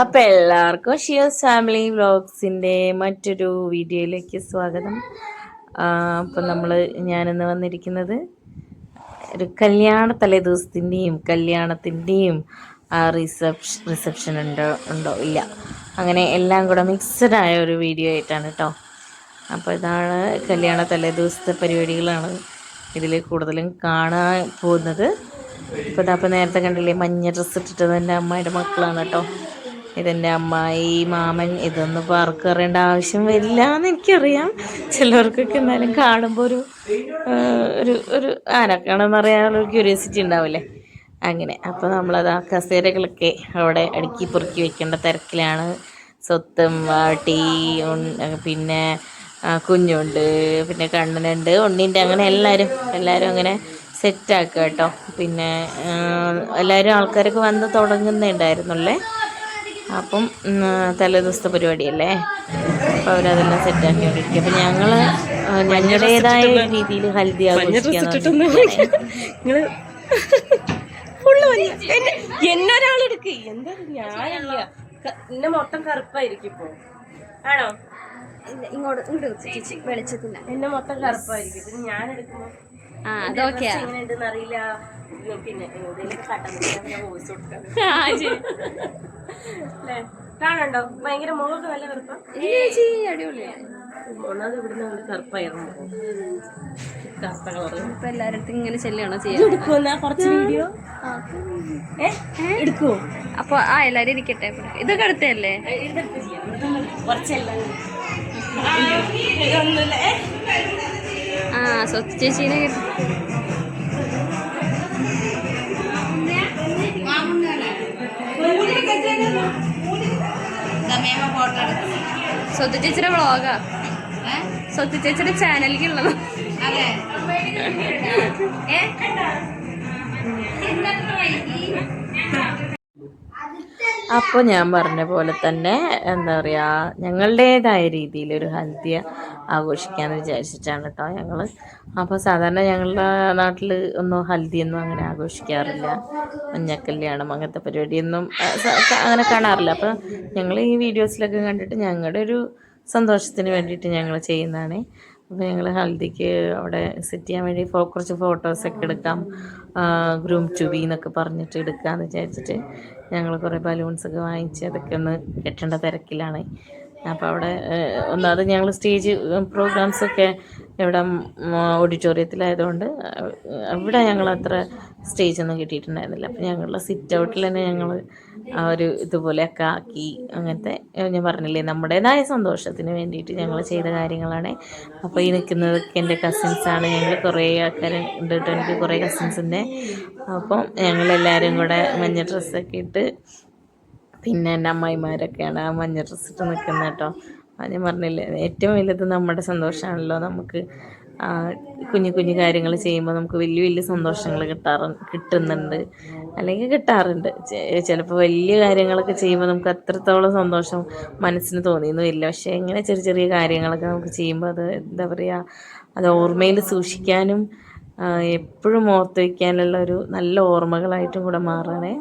അപ്പം എല്ലാവർക്കും ഷിയോസ് ഫാമിലി വ്ളോഗ്സിൻ്റെ മറ്റൊരു വീഡിയോയിലേക്ക് സ്വാഗതം. അപ്പം ഞാനിന്ന് വന്നിരിക്കുന്നത് ഒരു കല്യാണ തലേദിവസത്തിൻ്റെയും കല്യാണത്തിൻ്റെയും റിസപ്ഷൻ ഉണ്ടോ ഇല്ല, അങ്ങനെ എല്ലാം കൂടെ മിക്സഡായ ഒരു വീഡിയോ ആയിട്ടാണ് കേട്ടോ. അപ്പോൾ ഇതാണ് കല്യാണ തലേദിവസത്തെ പരിപാടികളാണ് ഇതിൽ കൂടുതലും കാണാൻ പോകുന്നത്. ഇപ്പോൾ നേരത്തെ കണ്ടില്ലേ, മഞ്ഞ ഡ്രസ്സ് ഇട്ടിട്ടത് എൻ്റെ അമ്മായിയുടെ മക്കളാണ് കേട്ടോ. ഇതെൻ്റെ അമ്മായി, മാമൻ. ഇതൊന്നും ഇപ്പോൾ ആർക്കും അറിയേണ്ട ആവശ്യം വരില്ല എന്ന് എനിക്കറിയാം. ചിലവർക്കൊക്കെ എന്നാലും കാണുമ്പോൾ ഒരു ആരൊക്കെയാണെന്ന് അറിയാനുള്ളൊരു ക്യൂരിയോസിറ്റി ഉണ്ടാവില്ലേ, അങ്ങനെ. അപ്പോൾ നമ്മളത് ആ കസേരകളൊക്കെ അവിടെ അടുക്കി പൊറുക്കി വെക്കേണ്ട തിരക്കിലാണ്. സ്വത്തും ടീ, പിന്നെ കുഞ്ഞുണ്ട്, പിന്നെ കണ്ണനുണ്ട്, ഉണ്ണിൻ്റെ, അങ്ങനെ എല്ലാവരും അങ്ങനെ സെറ്റാക്കുക കേട്ടോ. പിന്നെ എല്ലാവരും ആൾക്കാരൊക്കെ വന്ന് തുടങ്ങുന്നുണ്ടായിരുന്നുള്ളേ. അപ്പം തലേദിവസത്തെ പരിപാടിയല്ലേ, അപ്പോൾ അവരതെല്ലാം സെറ്റാക്കിക്കൊണ്ടിരിക്കും. അപ്പം ഞങ്ങളുടേതായ രീതിയിൽ ഹൽദി ആഘോഷിക്കാന്ന്. എന്നൊരാളെടുക്ക് എന്താ ഞാനില്ല, എന്നെ മൊത്തം കറുപ്പായിരിക്കും ഇപ്പൊ. ആണോ? ഇങ്ങോട്ട് വെളിച്ചത്തില്ല, എന്നെ മൊത്തം കറുപ്പായിരിക്കും. പിന്നെ ഞാൻ എടുക്കുമ്പോ എങ്ങനെ ഉണ്ടെന്ന് അറിയില്ല. പിന്നെ വോയിസ് കൊടുക്കാം. കാണണ്ടോ? ഭയങ്കര മുഖമൊക്കെ നല്ല കറുപ്പാ. അടിപൊളിയാണ്. ഒന്നാമത് ഇവിടുന്ന് കറുപ്പായിരുന്നു. കറുത്ത കളറ് ഇപ്പൊ എല്ലാരടുത്തും ഇങ്ങനെ ചെല്ലുകയാണോ ചെയ്യാൻ? എടുക്കുമെന്നാ കുറച്ച് വീഡിയോ എടുക്കുവോ? അപ്പൊ എല്ലാരും ഇരിക്കട്ടെ. ഇതൊക്കെ അടുത്തല്ലേ? സ്വത്ത് ചേച്ചീനെ സ്വത്ത് ചേച്ചിയുടെ വ്ളോഗാ, സ്വത്ത് ചേച്ചിയുടെ ചാനലിലുള്ളത്. അപ്പോൾ ഞാൻ പറഞ്ഞ പോലെ തന്നെ എന്താ പറയുക, ഞങ്ങളുടേതായ രീതിയിൽ ഒരു ഹൽദി ആഘോഷിക്കാമെന്ന് വിചാരിച്ചിട്ടാണ് കേട്ടോ ഞങ്ങൾ. അപ്പോൾ സാധാരണ ഞങ്ങളുടെ നാട്ടിൽ ഹൽദിയൊന്നും അങ്ങനെ ആഘോഷിക്കാറില്ല. മഞ്ഞക്കല്യാണം അങ്ങനത്തെ പരിപാടിയൊന്നും അങ്ങനെ കാണാറില്ല. അപ്പോൾ ഞങ്ങൾ ഈ വീഡിയോസിലൊക്കെ കണ്ടിട്ട് ഞങ്ങളുടെ ഒരു സന്തോഷത്തിന് വേണ്ടിയിട്ട് ഞങ്ങൾ ചെയ്യുന്നതാണ്. അപ്പോൾ ഞങ്ങൾ ഹൽദിക്ക് അവിടെ സെറ്റ് ചെയ്യാൻ വേണ്ടി കുറച്ച് ഫോട്ടോസൊക്കെ എടുക്കാം, ഗ്രൂം ടു ബി എന്നൊക്കെ പറഞ്ഞിട്ട് എടുക്കാമെന്ന് വിചാരിച്ചിട്ട് ഞങ്ങൾ കുറേ ബലൂൺസൊക്കെ വാങ്ങിച്ച് അതൊക്കെ ഒന്ന് കെട്ടേണ്ട തിരക്കിലാണ്. അപ്പോൾ അവിടെ ഒന്നാമത് ഞങ്ങൾ സ്റ്റേജ് പ്രോഗ്രാംസൊക്കെ ഇവിടെ ഓഡിറ്റോറിയത്തിലായതുകൊണ്ട് അവിടെ ഞങ്ങൾ അത്ര സ്റ്റേജൊന്നും കിട്ടിയിട്ടുണ്ടായിരുന്നില്ല. അപ്പോൾ ഞങ്ങളുടെ സിറ്റ് ഔട്ടിൽ തന്നെ ഞങ്ങൾ ആ ഒരു ഇതുപോലെയൊക്കെ ആക്കി. അങ്ങനത്തെ ഞാൻ പറഞ്ഞില്ലേ, നമ്മുടേതായ സന്തോഷത്തിന് വേണ്ടിയിട്ട് ഞങ്ങൾ ചെയ്ത കാര്യങ്ങളാണ്. അപ്പോൾ ഈ നിൽക്കുന്നതൊക്കെ എൻ്റെ കസിൻസാണ്. ഞങ്ങൾ കുറേ ആൾക്കാർ ഉണ്ട് കേട്ടോ, എനിക്ക് കുറേ കസിൻസിൻ്റെ. അപ്പം ഞങ്ങളെല്ലാവരും കൂടെ മഞ്ഞ ഡ്രസ്സൊക്കെ ഇട്ട്, പിന്നെ എൻ്റെ അമ്മായിമാരൊക്കെയാണ് ആ മഞ്ഞ ഡ്രസ്സ് ഇട്ട് നിൽക്കുന്നത് കേട്ടോ. അത് ഞാൻ പറഞ്ഞില്ലേ, ഏറ്റവും വലുത് നമ്മുടെ സന്തോഷമാണല്ലോ. നമുക്ക് കുഞ്ഞു കുഞ്ഞു കാര്യങ്ങൾ ചെയ്യുമ്പോൾ നമുക്ക് വലിയ വലിയ സന്തോഷങ്ങൾ കിട്ടുന്നുണ്ട്, അല്ലെങ്കിൽ കിട്ടാറുണ്ട്. ചിലപ്പോൾ വലിയ കാര്യങ്ങളൊക്കെ ചെയ്യുമ്പോൾ നമുക്ക് അത്രത്തോളം സന്തോഷം മനസ്സിന് തോന്നിയൊന്നുമില്ല. പക്ഷേ ഇങ്ങനെ ചെറിയ ചെറിയ കാര്യങ്ങളൊക്കെ നമുക്ക് ചെയ്യുമ്പോൾ അത് എന്താ പറയുക, അത് ഓർമ്മയിൽ സൂക്ഷിക്കാനും എപ്പോഴും ഓർത്ത് വയ്ക്കാനുള്ള ഒരു നല്ല ഓർമ്മകളായിട്ടും കൂടെ മാറണേ.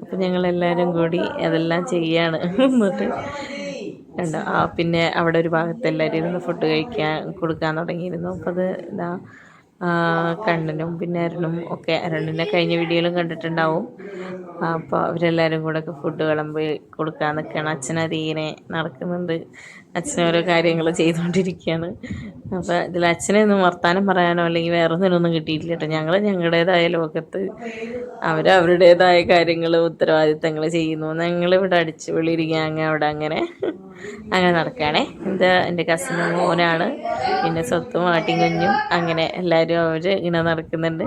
അപ്പം ഞങ്ങളെല്ലാവരും കൂടി അതെല്ലാം ചെയ്യാണ്. എന്നിട്ട് കണ്ടോ, പിന്നെ അവിടെ ഒരു ഭാഗത്ത് എല്ലാവരും ഇരുന്ന് ഫുഡ് കൊടുക്കാൻ തുടങ്ങിയിരുന്നു. അപ്പോൾ അത് കണ്ണനും പിന്നെ അരുണും ഒക്കെ, അരുണിനെ കഴിഞ്ഞ വീഡിയോയിലും കണ്ടിട്ടുണ്ടാവും. അപ്പോൾ അവരെല്ലാവരും കൂടെ ഒക്കെ ഫുഡ് വിളമ്പി കൊടുക്കാൻ നിൽക്കുകയാണ്. അച്ഛനതീനെ നടക്കുന്നുണ്ട്, അച്ഛനോരോ കാര്യങ്ങൾ ചെയ്തുകൊണ്ടിരിക്കുകയാണ്. അപ്പോൾ ഇതിൽ അച്ഛനെയൊന്നും വർത്താനം പറയാനോ അല്ലെങ്കിൽ വേറെ ഒന്നിനൊന്നും കിട്ടിയിട്ടില്ല കേട്ടോ. ഞങ്ങൾ ഞങ്ങളുടേതായ ലോകത്ത് അവരവരുടേതായ കാര്യങ്ങൾ ഉത്തരവാദിത്തങ്ങൾ ചെയ്യുന്നു. ഞങ്ങളിവിടെ അടിച്ചു വിളിയിരിക്കുക അവിടെ അങ്ങനെ നടക്കുകയാണേ. എൻ്റെ കസിനും മോനാണ്, പിന്നെ സ്വത്തും ആട്ടിൻകുഞ്ഞും, അങ്ങനെ എല്ലാവരും അവർ ഇങ്ങനെ നടക്കുന്നുണ്ട്.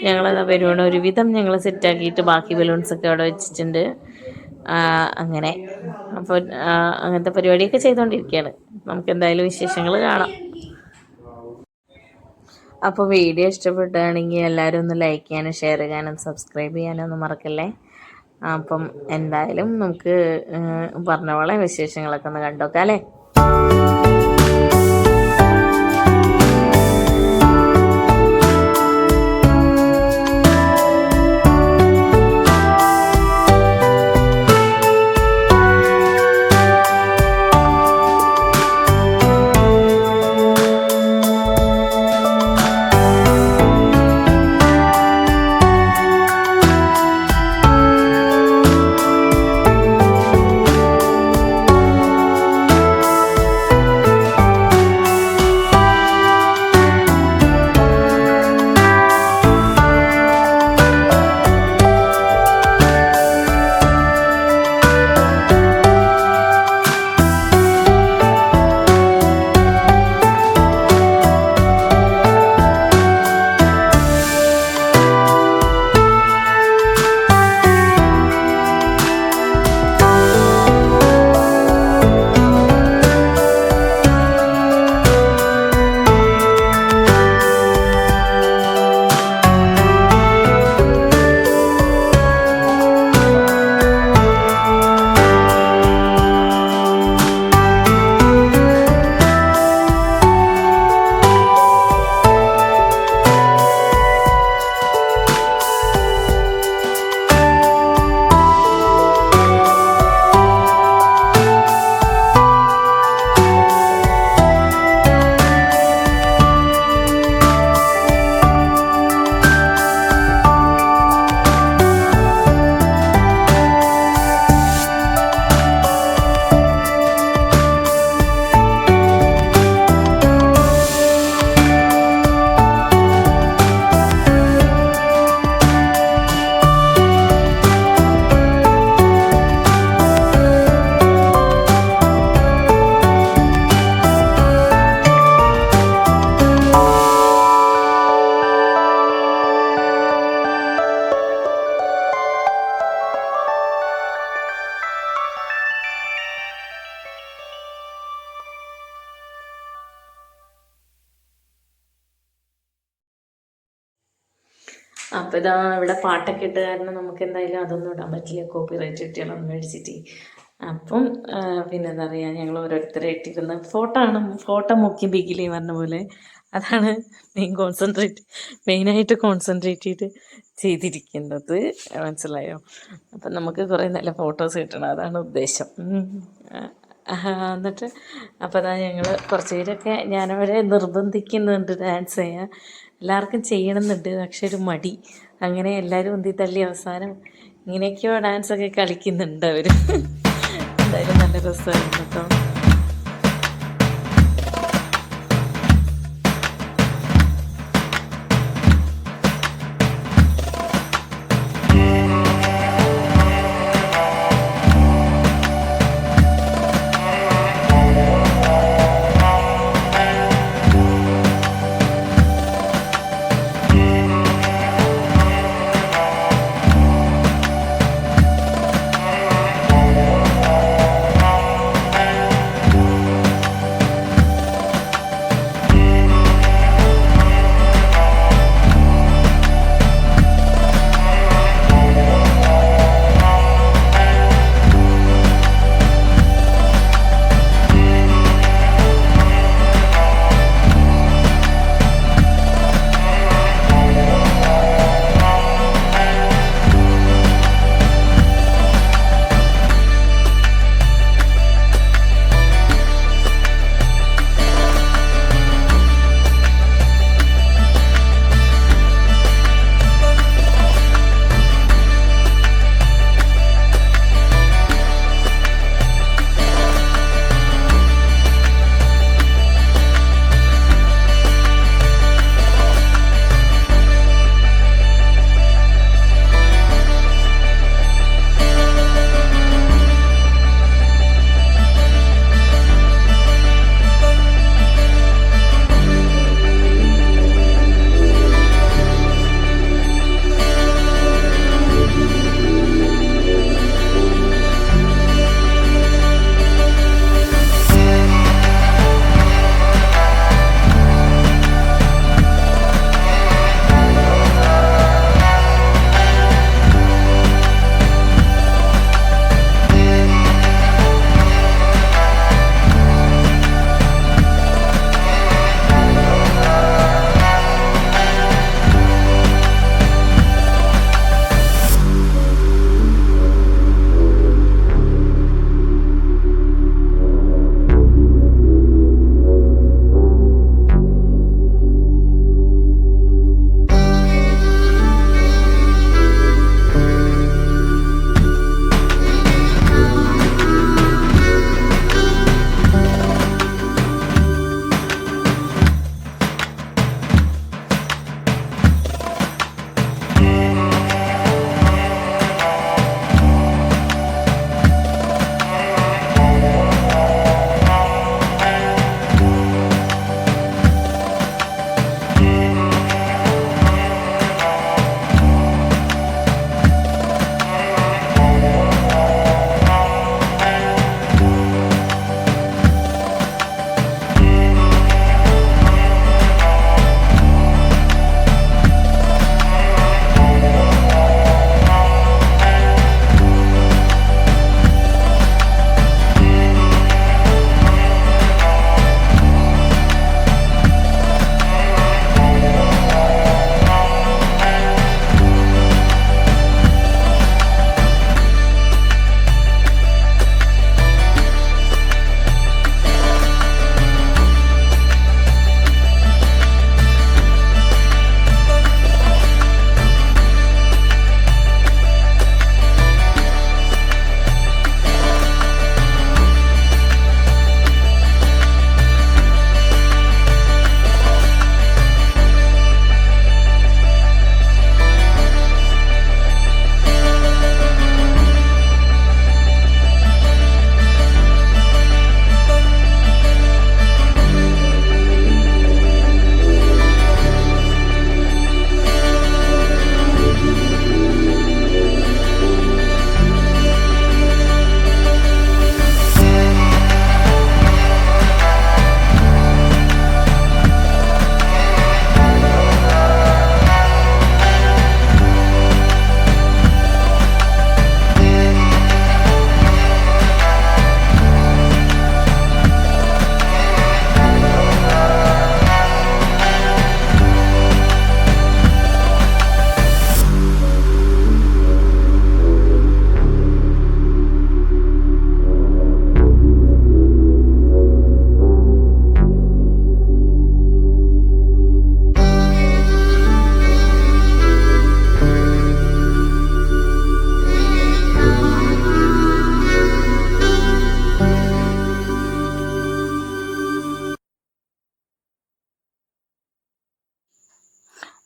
ഞങ്ങളത് വരുവാണ് ഒരുവിധം ഞങ്ങൾ സെറ്റാക്കിയിട്ട് ബാക്കി ബലൂൺസൊക്കെ അവിടെ വെച്ചിട്ടുണ്ട്. അങ്ങനെ അപ്പോൾ അങ്ങനത്തെ പരിപാടിയൊക്കെ ചെയ്തുകൊണ്ടിരിക്കുകയാണ്. നമുക്ക് എന്തായാലും വിശേഷങ്ങൾ കാണാം. അപ്പോൾ വീഡിയോ ഇഷ്ടപ്പെടുകയാണെങ്കിൽ എല്ലാവരും ഒന്ന് ലൈക്ക് ചെയ്യാനും ഷെയർ ചെയ്യാനും സബ്സ്ക്രൈബ് ചെയ്യാനും ഒന്നും മറക്കല്ലേ. അപ്പം എന്തായാലും നമുക്ക് പറഞ്ഞ പോലെ വിശേഷങ്ങളൊക്കെ ഒന്ന് കണ്ടോക്കാം അല്ലേ. അപ്പോൾ ഇതാ ഇവിടെ പാട്ടൊക്കെ ഇട്ട് കാരണം നമുക്ക് എന്തായാലും അതൊന്നും ഇടാൻ പറ്റില്ല, കോപ്പിറൈറ്റ് കിട്ടിയാലൊന്നും മേടിച്ചിട്ട്. അപ്പം പിന്നെ എന്താ പറയുക, ഞങ്ങൾ ഓരോരുത്തരെ ഇട്ടിരുന്ന ഫോട്ടോ മുക്കി ബിഗിലി പറഞ്ഞ പോലെ അതാണ് മെയിനായിട്ട് കോൺസെൻട്രേറ്റ് ചെയ്ത് ചെയ്തിരിക്കുന്നത്, മനസ്സിലായോ? അപ്പം നമുക്ക് കുറേ നല്ല ഫോട്ടോസ് കിട്ടണം, അതാണ് ഉദ്ദേശം. എന്നിട്ട് അപ്പോൾ അതാ ഞങ്ങൾ കുറച്ച് പേരൊക്കെ ഞാനവരെ നിർബന്ധിക്കുന്നുണ്ട് ഡാൻസ് ചെയ്യാൻ, എല്ലാവർക്കും ചെയ്യണമെന്നുണ്ട്, പക്ഷെ ഒരു മടി. അങ്ങനെ എല്ലാവരും ഉന്തി തള്ളി അവസാനം ഇങ്ങനെയൊക്കെയോ ഡാൻസൊക്കെ കളിക്കുന്നുണ്ട് അവർ. എന്തായാലും നല്ല രസമായിരുന്നു കേട്ടോ.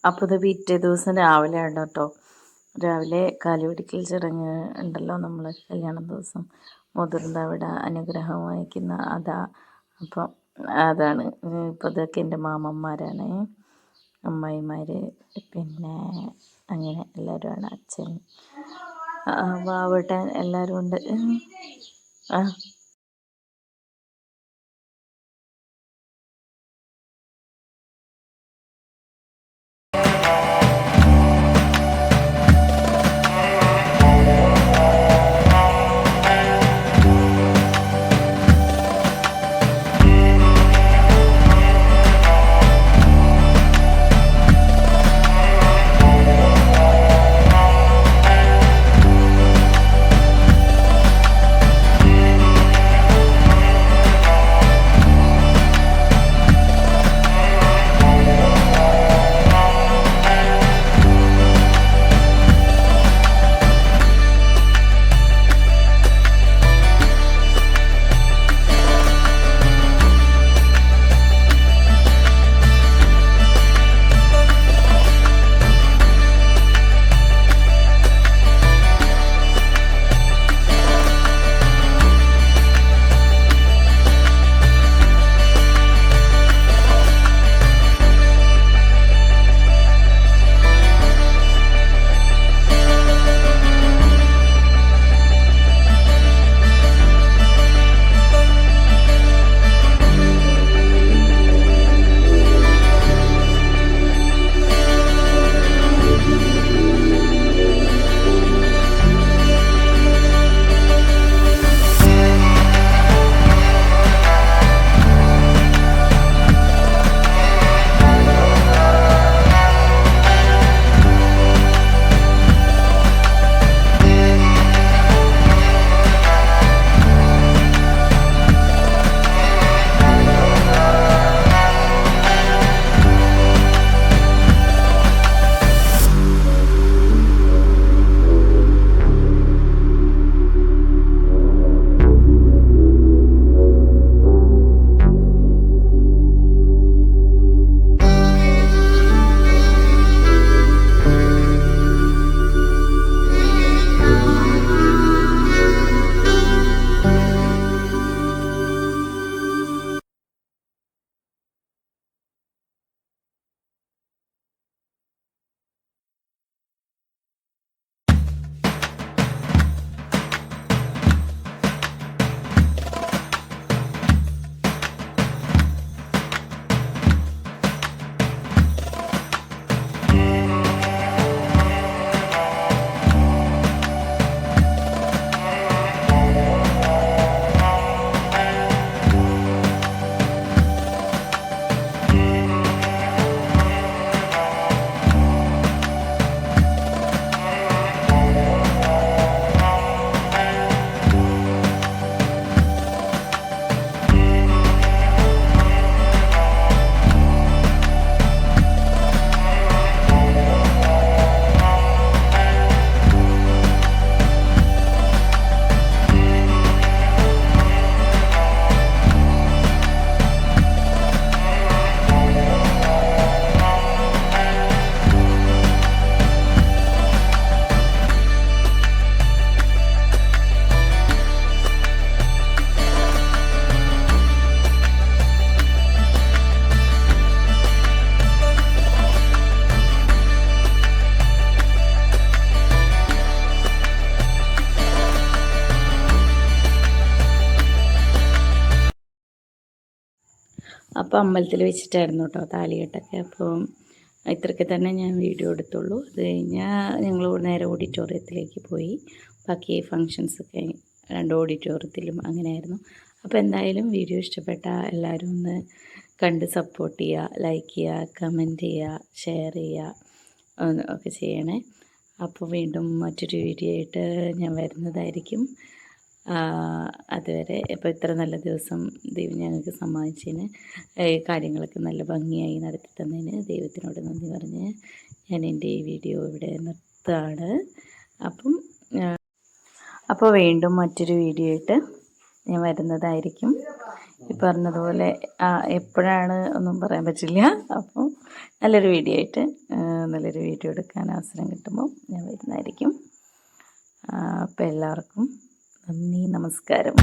അപ്പോൾ ഇത് പിറ്റേ ദിവസം രാവിലെ ആണ് കേട്ടോ. രാവിലെ കാലുപിടിക്കൽ ചടങ്ങ് ഉണ്ടല്ലോ നമ്മൾ കല്യാണ ദിവസം, മുതിർന്നവിടെ അനുഗ്രഹം വാങ്ങിക്കുന്ന അതാ. അപ്പം അതാണ്. ഇപ്പോൾ ഇതൊക്കെ എൻ്റെ മാമന്മാരാണ്, അമ്മായിമാർ, പിന്നെ അങ്ങനെ എല്ലാവരുമാണ്, അച്ഛൻ, വാവട്ടൻ എല്ലാവരും ഉണ്ട്. ആ അപ്പോൾ അമ്പലത്തിൽ വെച്ചിട്ടായിരുന്നു കേട്ടോ താലികെട്ടൊക്കെ. അപ്പോൾ ഇത്രയൊക്കെ തന്നെ ഞാൻ വീഡിയോ എടുത്തുള്ളൂ. അത് കഴിഞ്ഞാൽ ഞങ്ങൾ നേരെ ഓഡിറ്റോറിയത്തിലേക്ക് പോയി. ബാക്കി ഫങ്ഷൻസൊക്കെ 2 ഓഡിറ്റോറിയത്തിലും അങ്ങനെയായിരുന്നു. അപ്പോൾ എന്തായാലും വീഡിയോ ഇഷ്ടപ്പെട്ട എല്ലാവരും ഒന്ന് കണ്ട് സപ്പോർട്ട് ചെയ്യുക, ലൈക്ക് ചെയ്യുക, കമൻറ്റ് ചെയ്യുക, ഷെയർ ചെയ്യുക ഒക്കെ ചെയ്യണേ. അപ്പോൾ വീണ്ടും മറ്റൊരു വീഡിയോ ആയിട്ട് ഞാൻ വരുന്നതായിരിക്കും. അതുവരെ ഇപ്പോൾ ഇത്ര നല്ല ദിവസം ദൈവം ഞങ്ങൾക്ക് സമ്മാനിച്ചതിന്, കാര്യങ്ങളൊക്കെ നല്ല ഭംഗിയായി നടത്തി തന്നതിന് ദൈവത്തിനോട് നന്ദി പറഞ്ഞ് ഞാൻ എൻ്റെ ഈ വീഡിയോ ഇവിടെ നിർത്തുകയാണ്. അപ്പോൾ വീണ്ടും മറ്റൊരു വീഡിയോ ആയിട്ട് ഞാൻ വരുന്നതായിരിക്കും. ഈ പറഞ്ഞതുപോലെ എപ്പോഴാണ് ഒന്നും പറയാൻ പറ്റില്ല. അപ്പം നല്ലൊരു വീഡിയോ ആയിട്ട് നല്ലൊരു വീഡിയോ എടുക്കാൻ അവസരം കിട്ടുമ്പോൾ ഞാൻ വരുന്നതായിരിക്കും. അപ്പോൾ എല്ലാവർക്കും നന്ദി, നമസ്കാരം.